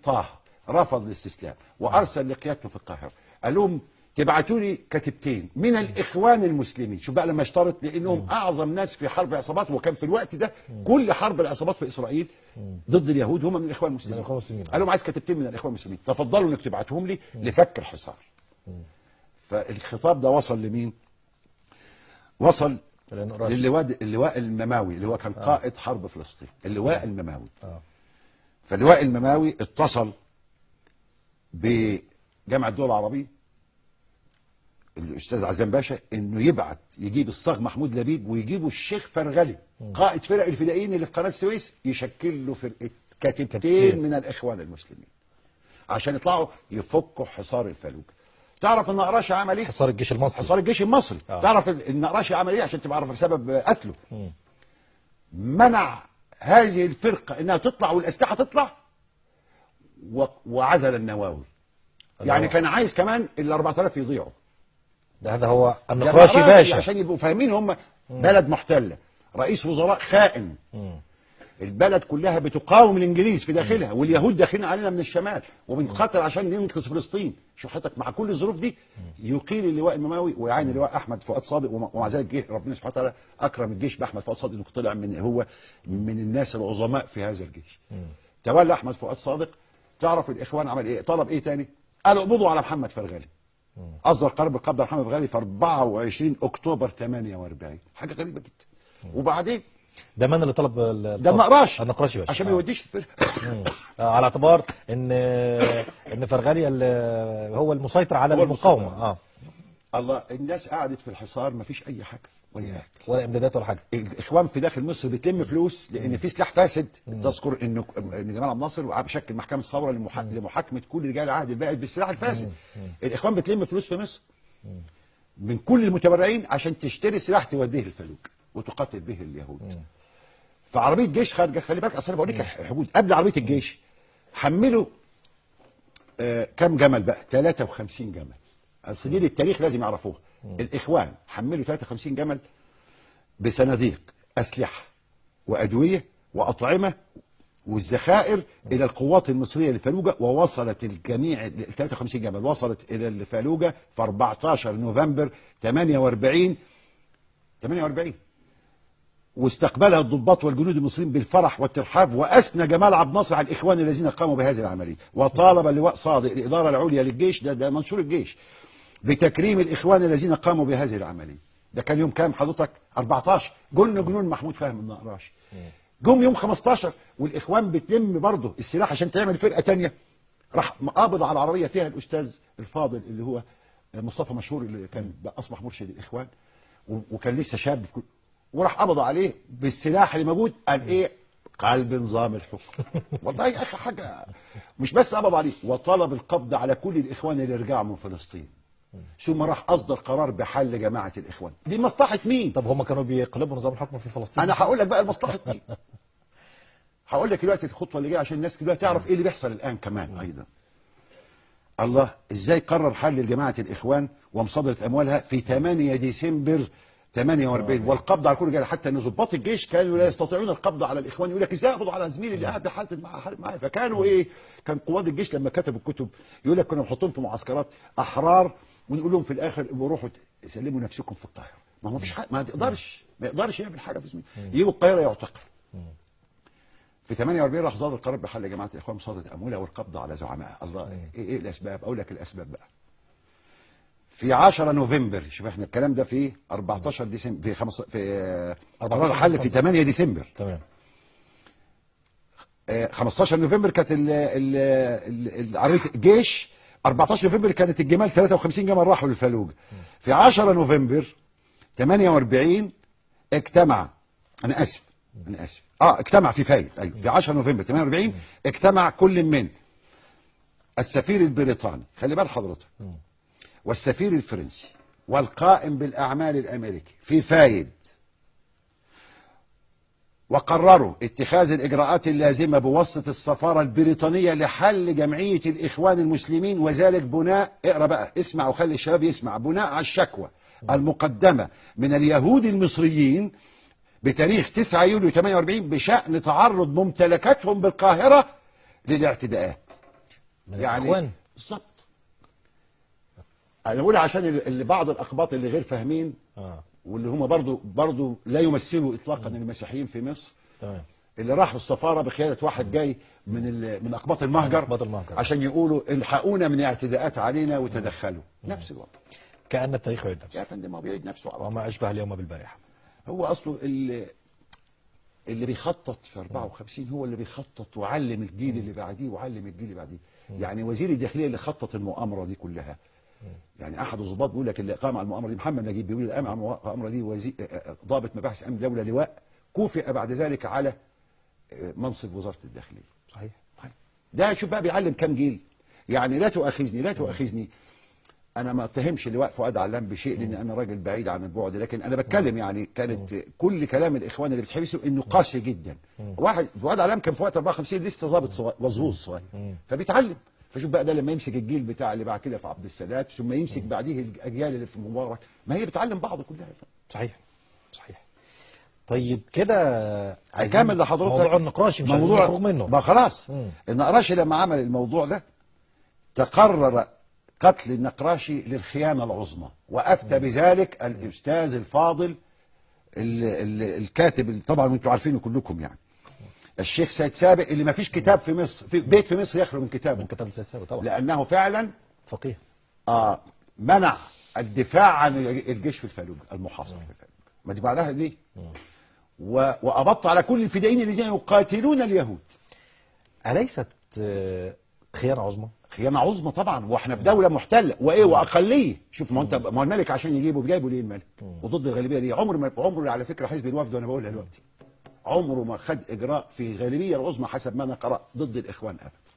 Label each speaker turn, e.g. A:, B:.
A: طه رفض الاستسلام وارسل لقيادته في القاهره، قال لهم تبعتوا لي كتيبتين من الاخوان المسلمين. شوف بقى لما اشترط، لانهم اعظم ناس في حرب عصابات، وكان في الوقت ده كل حرب العصابات في اسرائيل ضد اليهود هم من الاخوان المسلمين. قال لهم عايز كتيبتين من الاخوان المسلمين، تفضلوا انك تبعتهم لي لفك الحصار. فالخطاب ده وصل لمين؟ وصل اللواء المماوي اللي هو كان قائد حرب فلسطين، اللواء المماوي. فاللواء المماوي اتصل بجامعة الدول العربية الأستاذ عزام باشا إنه يبعت يجيب الصاغ محمود لبيب ويجيبوا الشيخ فرغلي قائد فرق الفدائيين اللي في قناة السويس، يشكل له فرقة كتيبتين من الإخوان المسلمين عشان يطلعوا يفكوا حصار الفلوجة. تعرف النقراشي عمل ايه؟
B: حصار الجيش المصري.
A: حصار الجيش المصري. تعرف النقراشي عمل ايه عشان تبقى عارف سبب قتله؟ منع هذه الفرقة انها تطلع والاسلحة تطلع وعزل النواوي. يعني كان عايز كمان ال 4000 يضيعوا.
B: هذا هو النقراشي باشا،
A: عشان يبقوا فاهمين هم بلد محتلة، رئيس وزراء خائن. البلد كلها بتقاوم الانجليز في داخلها، واليهود داخلين علينا من الشمال وبنقاتل عشان ننقذ فلسطين. شوف حضرتك مع كل الظروف دي يقيل اللواء المماوي ويعين اللواء احمد فؤاد صادق، ومع ذلك ربنا سبحانه وتعالى اكرم الجيش باحمد فؤاد صادق انه طلع هو من الناس العظماء في هذا الجيش. تولى احمد فؤاد صادق. تعرف الاخوان عمل ايه؟ طلب ايه تاني؟ قالوا اقبضوا على محمد فرغلي. اصدر قرار بالقبض على محمد فرغلي في 24 اكتوبر 48. حاجه غريبه جدا. وبعدين
B: ده من اللي طلب
A: ده النقراشي
B: باشا
A: عشان ما يوديش الفرقه
B: على اعتبار ان فرغلي هو المسيطر على المقاومه.
A: الله، الناس قعدت في الحصار ما فيش اي حاجه
B: ولا امدادات ولا حاجه.
A: الاخوان في داخل مصر بتلم فلوس لان في سلاح فاسد. تذكر ان جمال عبد الناصر بشكل محكمه الثوره لمحاكمه كل رجال العهد البائد بالسلاح الفاسد. الاخوان بتلم فلوس في مصر من كل المتبرعين عشان تشتري سلاح توديه الفلوج وتقاتل به اليهود. فعربيه جيش خارجه، خلي بالك اصل انا بقول لك الحدود قبل عربيه الجيش حملوا كام جمل بقى؟ 53 جمل. اصل دي للتاريخ لازم يعرفوها. الاخوان حملوا 53 جمل بصناديق اسلحه وادويه واطعمه والذخائر الى القوات المصريه للفلوجه، ووصلت الجميع ال 53 جمل وصلت الى الفلوجه في 14 نوفمبر 48. واستقبلها الضباط والجنود المصريين بالفرح والترحاب، واثنى جمال عبد الناصر على الاخوان الذين قاموا بهذه العمليه، وطالب اللواء صادق الاداره العليا للجيش، ده منشور الجيش، بتكريم الاخوان الذين قاموا بهذه العمليه. ده كان يوم كام حضرتك؟ 14. جن جنون محمود فهمي النقراشي. جم يوم 15 والاخوان بتلم برضه السلاح عشان تعمل فرقه ثانيه. راح قابض على العربيه فيها الاستاذ الفاضل اللي هو مصطفى مشهور اللي كان اصبح مرشد الاخوان وكان لسه شاب في وراح قبض عليه بالسلاح اللي موجود. قال ايه؟ قلب نظام الحكم. والله يا اخي حاجه، مش بس قبض عليه وطلب القبض على كل الاخوان اللي رجعوا من فلسطين. ثم راح اصدر قرار بحل جماعه الاخوان. دي مصلحه مين؟
B: طب هم كانوا بيقلبوا نظام الحكم في فلسطين؟
A: انا هقول لك بقى المصلحه مين. هقول لك دلوقتي الخطوه اللي جايه عشان الناس كلها تعرف ايه اللي بيحصل الان كمان ايضا. الله، ازاي قرر حل جماعه الاخوان ومصادره اموالها في 8 ديسمبر 48 والقبض على كل رجال، حتى ان ضباط الجيش كانوا لا يستطيعون القبض على الاخوان. يقول لك ازاي اقبضوا على زميلي اللي قاعد بحارب معايا؟ فكانوا ايه؟ كان قواد الجيش لما كتبوا الكتب يقول لك كنا بنحطهم في معسكرات احرار ونقول لهم في الاخر روحوا سلموا نفسكم في القاهره. ما هو فيش حاجه، ما يقدرش يعمل حاجه في زميله. يجوا القاهره يعتقل. في 48 راح صادر قرار بحل جماعه الاخوان مصادره اموالها والقبض على زعمائها. الله، ايه الاسباب؟ اقول لك الاسباب بقى. في 10 نوفمبر، شوف احنا الكلام ده في 14 ديسمبر، في قرار حل في 8 ديسمبر.
B: تمام.
A: 15 نوفمبر كانت عربيه الجيش. 14 نوفمبر كانت الجمال 53 جمل راحوا للفلوجه. في 10 نوفمبر 48 اجتمع، انا اسف اجتمع في فايد. ايوه، في 10 نوفمبر 48 اجتمع كل من السفير البريطاني، خلي بال حضرتك، والسفير الفرنسي والقائم بالأعمال الأمريكي في فايد، وقرروا اتخاذ الإجراءات اللازمة بواسطة السفارة البريطانية لحل جمعية الإخوان المسلمين، وذلك بناء، اقرأ بقى، اسمع وخلي الشباب يسمع، بناء على الشكوى المقدمة من اليهود المصريين بتاريخ 9 يوليو 48 بشأن تعرض ممتلكاتهم بالقاهرة للاعتداءات.
B: من
A: يعني
B: الإخوان.
A: بالظبط. انا بقول عشان اللي بعض الاقباط اللي غير فاهمين واللي هم برضو لا يمثلوا اطلاقا المسيحيين في مصر،
B: تمام.
A: اللي راحوا السفاره بقياده واحد جاي من اقباط المهجر،
B: أقباط المهجر.
A: عشان يقولوا الحقونا من اعتداءات علينا وتدخلوا. نفس الوضع
B: كأن التاريخ يعيد نفسه.
A: يا فندم، هو بيعيد نفسه على طول.
B: وما أشبه اليوم بالبارحة.
A: هو اصله اللي بيخطط في 54 هو اللي بيخطط وعلم الجيل اللي بعديه وعلم الجيل اللي بعديه. يعني وزير الداخليه اللي خطط المؤامره دي كلها، يعني احد الضباط بيقول لك اللي قام على المؤامره دي محمد نجيب، بيقول اللي قام على المؤامره دي ضابط مباحث امن دوله لواء، كوفئ بعد ذلك على منصب وزاره الداخليه.
B: صحيح.
A: ده شوف بقى بيعلم كام جيل. يعني لا تؤاخذني انا ما اتهمش اللواء فؤاد علام بشيء، لان انا راجل بعيد عن البعد، لكن انا بتكلم يعني كانت كل كلام الاخوان اللي بتحبسوا انه قاسي جدا. واحد فؤاد علام كان في وقت 54 لسه ضابط مظبوط صغير، فبيتعلم. فشوف بقى ده لما يمسك الجيل بتاع اللي بعد كده في عبد السادات، ثم يمسك بعديه الاجيال اللي في مبارك، ما هي بتعلم بعض كلها.
B: صحيح. طيب كده
A: هكمل لحضرتك
B: موضوع النقراشي، مش عايزين نخرج منه
A: ما خلاص. النقراشي لما عمل الموضوع ده تقرر قتل النقراشي للخيانة العظمى، وأفتى بذلك الأستاذ الفاضل الكاتب طبعا انتوا عارفينه كلكم، يعني الشيخ سيد سابق، اللي ما فيش كتاب في مصر، في بيت في مصر يخلو من كتابه،
B: من كتاب سيد سابق طبعا،
A: لأنه فعلا
B: فقيه.
A: منع الدفاع عن الجيش في الفلوج المحاصر في الفلوج. ما دي بعدها ليه؟ وأبط على كل الفدائيين الذين يقاتلون اليهود.
B: أليست خيانة عظمى؟
A: خيانة عظمى طبعا، واحنا في دولة محتلة وايه واقلية. شوف ما هو الملك عشان يجيبه ليه الملك؟ وضد الغالبية ليه؟ عمره على فكرة حزب الوفد، وانا بقولها دلوقتي، عمره ما خد اجراء في الغالبية العظمى حسب ما انا قرأت ضد الاخوان ابدا.